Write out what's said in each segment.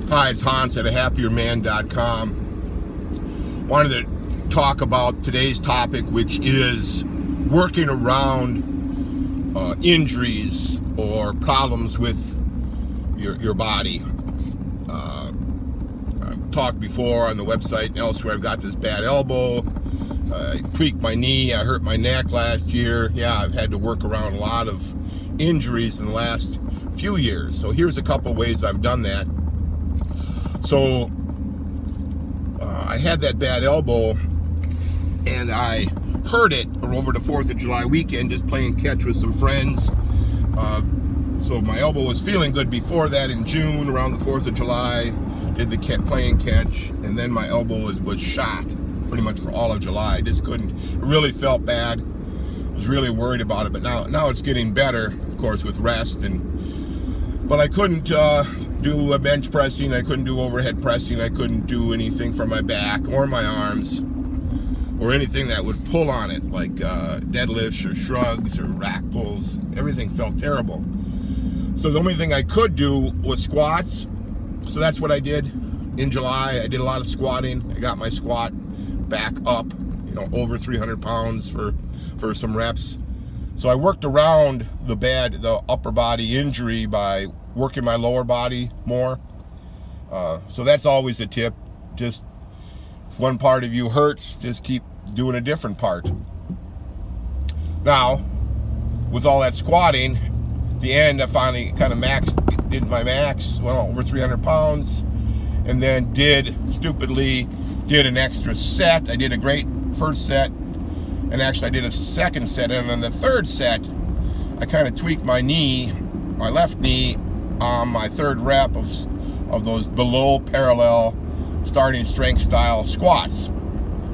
Hi, it's Hans at ahappierman.com. Wanted to talk about today's topic, which is working around injuries or problems with your body. I've talked before on the website and elsewhere. I've got this bad elbow. I tweaked my knee. I hurt my neck last year. Yeah, I've had to work around a lot of injuries in the last few years. So here's a couple ways I've done that. So I had that bad elbow, and I hurt it over the 4th of July weekend just playing catch with some friends. So my elbow was feeling good before that in June, around the 4th of July, did the playing catch, and then my elbow was shot pretty much for all of July. I just couldn't, it really felt bad. I was really worried about it, but now it's getting better, of course, with rest. But I couldn't do a bench pressing, I couldn't do overhead pressing, I couldn't do anything for my back or my arms or anything that would pull on it, like deadlifts or shrugs or rack pulls. Everything felt terrible. So the only thing I could do was squats. So that's what I did in July. I did a lot of squatting. I got my squat back up, over 300 pounds for some reps. So I worked around the upper body injury by working my lower body more. So that's always a tip. Just if one part of you hurts, just keep doing a different part. Now, with all that squatting, at the end I finally kind of did my max, went over 300 pounds, and then stupidly did an extra set. I did a great first set, and actually I did a second set, and on the third set I kind of tweaked my left knee on my third rep of those below parallel starting strength style squats.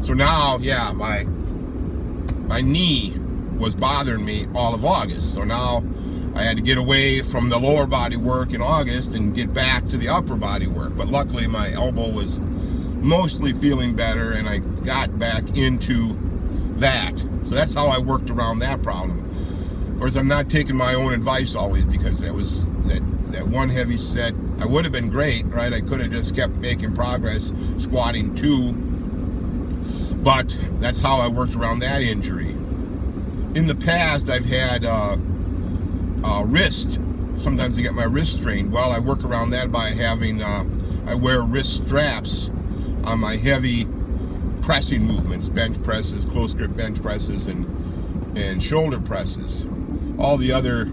So now, yeah, my knee was bothering me all of August. So now I had to get away from the lower body work in August and get back to the upper body work. But luckily my elbow was mostly feeling better, and I got back into that. So that's how I worked around that problem. Of course, I'm not taking my own advice always, because that one heavy set, I would have been great, right? I could have just kept making progress, squatting 2. But that's how I worked around that injury. In the past, I've had wrist. Sometimes I get my wrist strained. Well, I work around that by having, I wear wrist straps on my heavy pressing movements, bench presses, close grip bench presses, and shoulder presses. All the other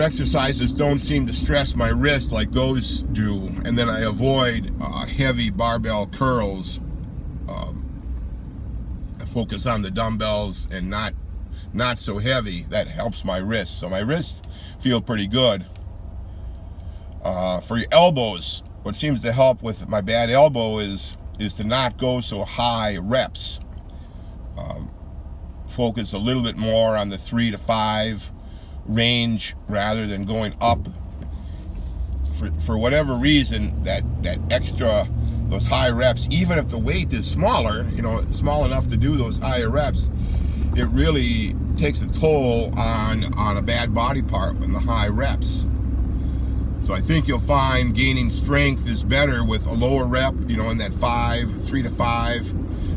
exercises don't seem to stress my wrist like those do, and then I avoid heavy barbell curls. I focus on the dumbbells and not so heavy. That helps my wrists. So my wrists feel pretty good. For your elbows, what seems to help with my bad elbow is to not go so high reps. Focus a little bit more on the 3 to 5 range rather than going up. For whatever reason, that extra, those high reps, even if the weight is smaller, small enough to do those higher reps, it really takes a toll on a bad body part in the high reps. So I think you'll find gaining strength is better with a lower rep, in that 3 to 5.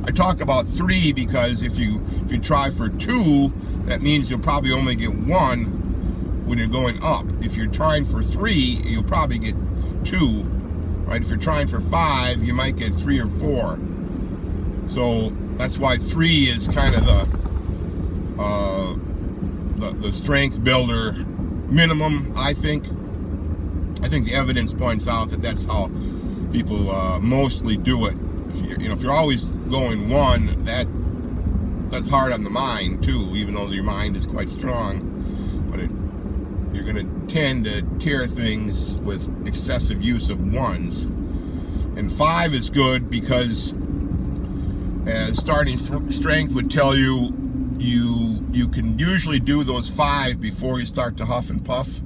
I talk about 3 because if you try for 2, that means you'll probably only get 1 when you're going up. If you're trying for 3, you'll probably get 2, right? If you're trying for 5, you might get 3 or 4. So that's why 3 is kind of the strength builder minimum, I think. I think the evidence points out that that's how people mostly do it. If you're always going 1, that's hard on the mind too, even though your mind is quite strong. But you're going to tend to tear things with excessive use of 1s. And 5 is good because, as starting strength would tell you, you can usually do those 5 before you start to huff and puff.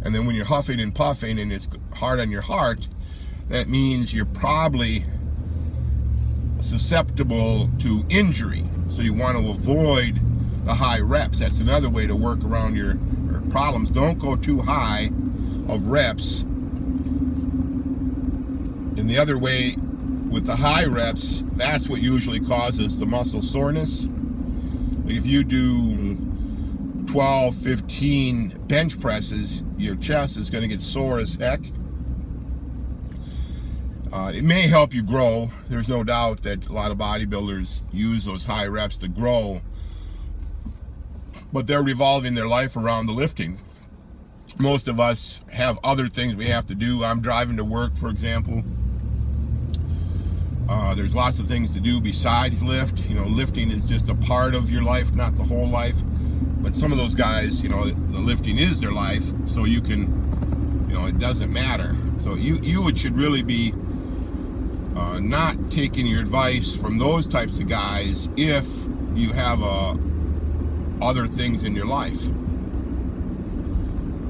And then when you're huffing and puffing and it's hard on your heart, that means you're probably susceptible to injury. So you want to avoid the high reps. That's another way to work around your problems. Don't go too high of reps And the other way, with the high reps, that's what usually causes the muscle soreness. If you do 12, 15 bench presses, your chest is going to get sore as heck. It may help you grow. There's no doubt that a lot of bodybuilders use those high reps to grow, but they're revolving their life around the lifting. Most of us have other things we have to do. I'm driving to work, for example. There's lots of things to do besides lift. You know, lifting is just a part of your life, not the whole life. But some of those guys, you know, the lifting is their life, so you can, you know, it doesn't matter. So you should really be not taking your advice from those types of guys if you have other things in your life.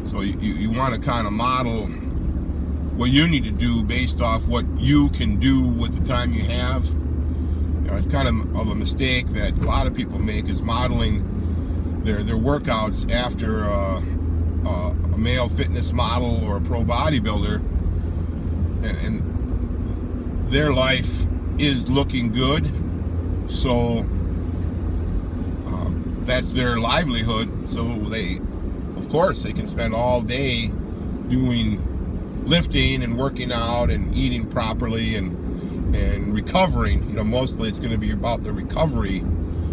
So you want to kind of model what you need to do based off what you can do with the time you have. You know, it's kind of a mistake that a lot of people make, is modeling their workouts after a male fitness model or a pro bodybuilder, and their life is looking good, so that's their livelihood. So they, of course, they can spend all day doing lifting and working out and eating properly and recovering. You know, mostly it's going to be about the recovery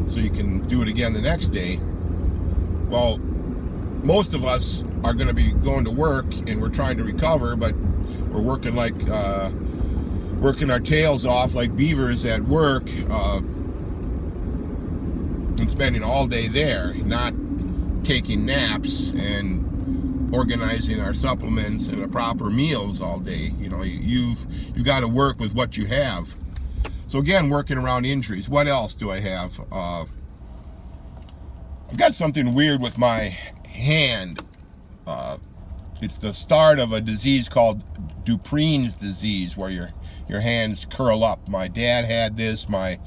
so you can do it again the next day. Well, most of us are going to be going to work and we're trying to recover, but we're working like working our tails off like beavers at work, and spending all day there, not taking naps and organizing our supplements and our proper meals all day. You know, you've got to work with what you have. So again, working around injuries. What else do I have? I've got something weird with my hand. It's the start of a disease called Dupuytren's disease, where your hands curl up. My dad had this. My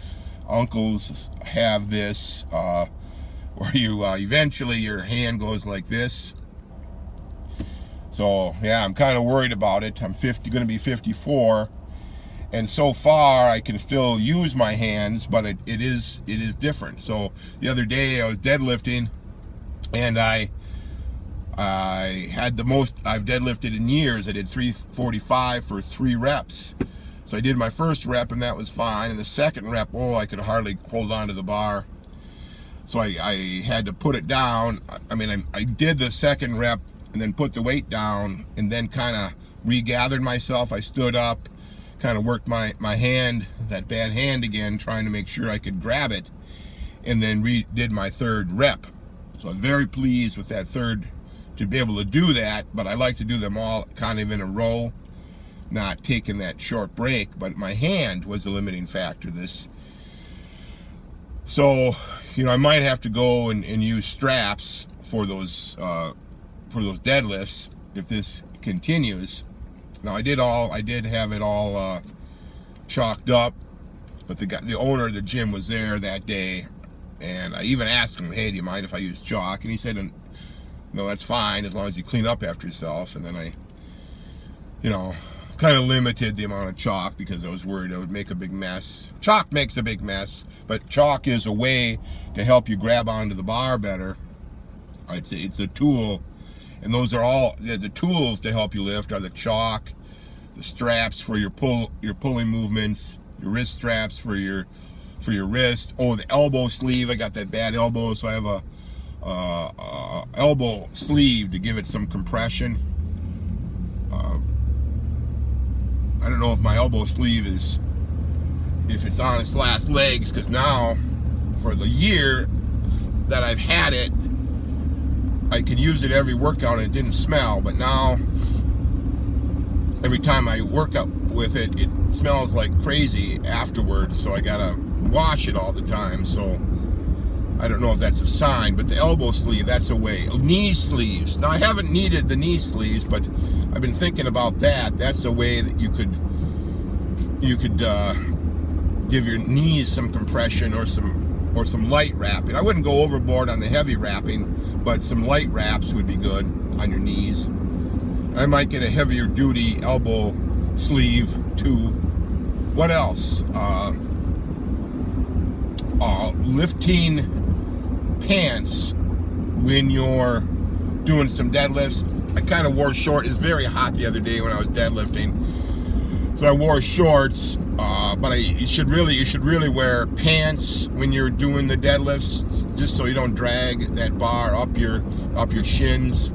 uncles have this, where you eventually your hand goes like this. So yeah, I'm kind of worried about it. I'm going to be 54, and so far I can still use my hands, but it is different. So the other day I was deadlifting, and I had the most I've deadlifted in years. I did 345 for 3 reps. So I did my first rep, and that was fine. And the second rep, I could hardly hold on to the bar. So I had to put it down. I mean, I did the second rep and then put the weight down, and then kind of regathered myself. I stood up, kind of worked my hand, that bad hand again, trying to make sure I could grab it, and then did my third rep. So I'm very pleased with that third, to be able to do that, but I like to do them all kind of in a row, not taking that short break. But my hand was the limiting factor. So, you know, I might have to go and use straps for those deadlifts if this continues. Now I did have it all chalked up, but the owner of the gym was there that day, and I even asked him, hey, do you mind if I use chalk? And he said, no, that's fine, as long as you clean up after yourself. And then I, you know, kind of limited the amount of chalk because I was worried I would make a big mess. Chalk makes a big mess, but chalk is a way to help you grab onto the bar better. I'd say it's a tool, and those are all the tools to help you lift are the chalk, the straps for your pulling movements, your wrist straps for your wrist. Oh, the elbow sleeve. I got that bad elbow, so I have a elbow sleeve to give it some compression. I don't know if my elbow sleeve if it's on its last legs, because now for the year that I've had it, I could use it every workout and it didn't smell. But now every time I work up with it, it smells like crazy afterwards, so I gotta wash it all the time. So I don't know if that's a sign, but the elbow sleeve, that's a way. Knee sleeves. Now I haven't needed the knee sleeves, but I've been thinking about that. That's a way that you could give your knees some compression or some light wrapping. I wouldn't go overboard on the heavy wrapping, but some light wraps would be good on your knees. I might get a heavier duty elbow sleeve too. What else? Lifting pants when you're doing some deadlifts. I kind of wore shorts. It's very hot the other day when I was deadlifting, so I wore shorts. But you should really wear pants when you're doing the deadlifts, just so you don't drag that bar up your shins.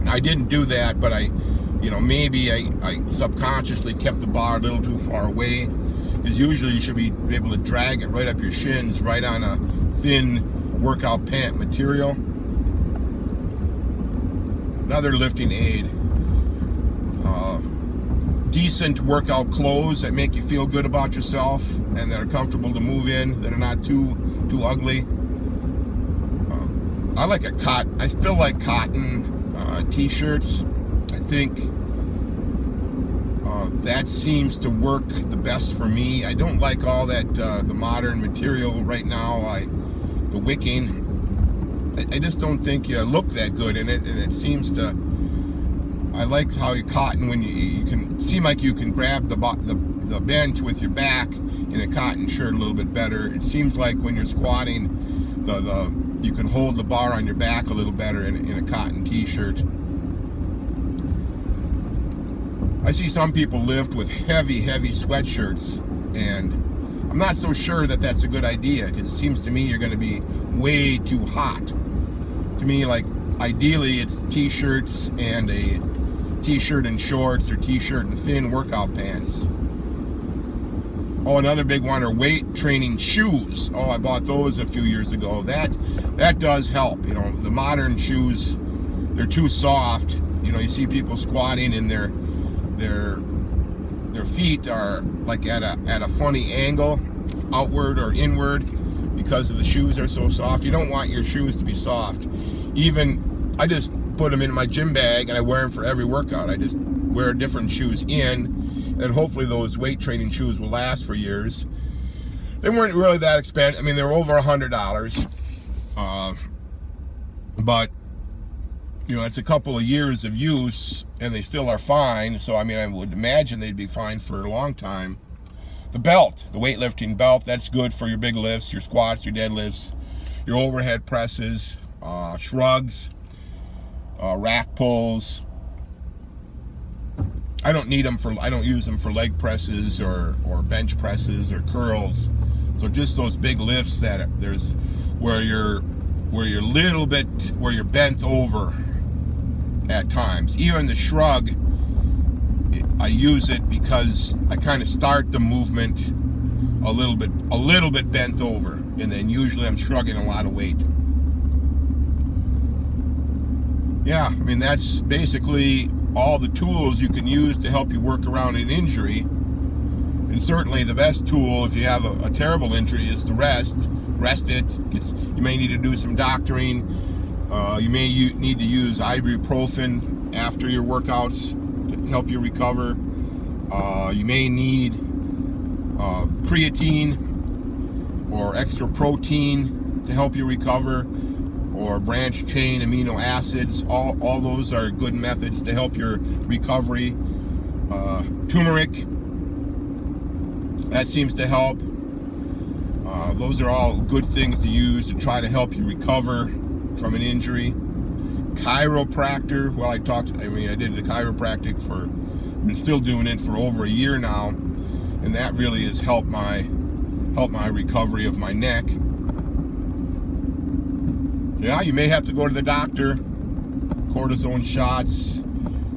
I didn't do that, but maybe I subconsciously kept the bar a little too far away, because usually you should be able to drag it right up your shins, right on a thin workout pant material. Another lifting aid. Decent workout clothes that make you feel good about yourself and that are comfortable to move in, that are not too ugly. I still like cotton t-shirts. I think that seems to work the best for me. I don't like all that the modern material right now. The wicking. I just don't think you look that good in it, and it seems to. I like how you cotton, when you can seem like you can grab the bench with your back in a cotton shirt a little bit better. It seems like when you're squatting, you can hold the bar on your back a little better in a cotton t-shirt. I see some people lift with heavy sweatshirts, and I'm not so sure that that's a good idea, because it seems to me you're going to be way too hot. To me, like, ideally it's t-shirts and a t-shirt and shorts, or t-shirt and thin workout pants. Oh, another big one are weight training shoes. Oh, I bought those a few years ago. That does help. The modern shoes, they're too soft. You see people squatting and their feet are like at a funny angle, outward or inward, because of the shoes are so soft. You don't want your shoes to be soft. I just put them in my gym bag and I wear them for every workout. I just wear different shoes in, and hopefully those weight training shoes will last for years. They weren't really that expensive. I mean, they were over $100, but it's a couple of years of use and they still are fine. So I would imagine they'd be fine for a long time. The belt, the weightlifting belt, that's good for your big lifts, your squats, your deadlifts, your overhead presses, shrugs, rack pulls. I don't use them for leg presses or bench presses or curls. So just those big lifts that where you're bent over at times. Even the shrug, I use it because I kind of start the movement a little bit bent over, and then usually I'm shrugging a lot of weight. Yeah, that's basically all the tools you can use to help you work around an injury. And certainly the best tool, if you have a terrible injury, is to rest it. You may need to do some doctoring. You may need to use ibuprofen after your workouts to help you recover. You may need creatine or extra protein to help you recover, or branch chain amino acids. All those are good methods to help your recovery. Turmeric, that seems to help. Those are all good things to use to try to help you recover from an injury. Chiropractor, I did the chiropractic been still doing it for over a year now, and that really has helped my recovery of my neck. Yeah, you may have to go to the doctor. Cortisone shots.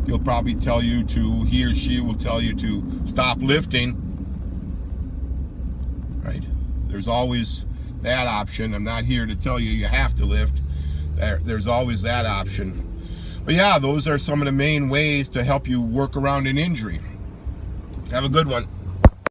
He'll probably tell you he or she will tell you to stop lifting. Right? There's always that option. I'm not here to tell you have to lift. There's always that option. But yeah, those are some of the main ways to help you work around an injury. Have a good one.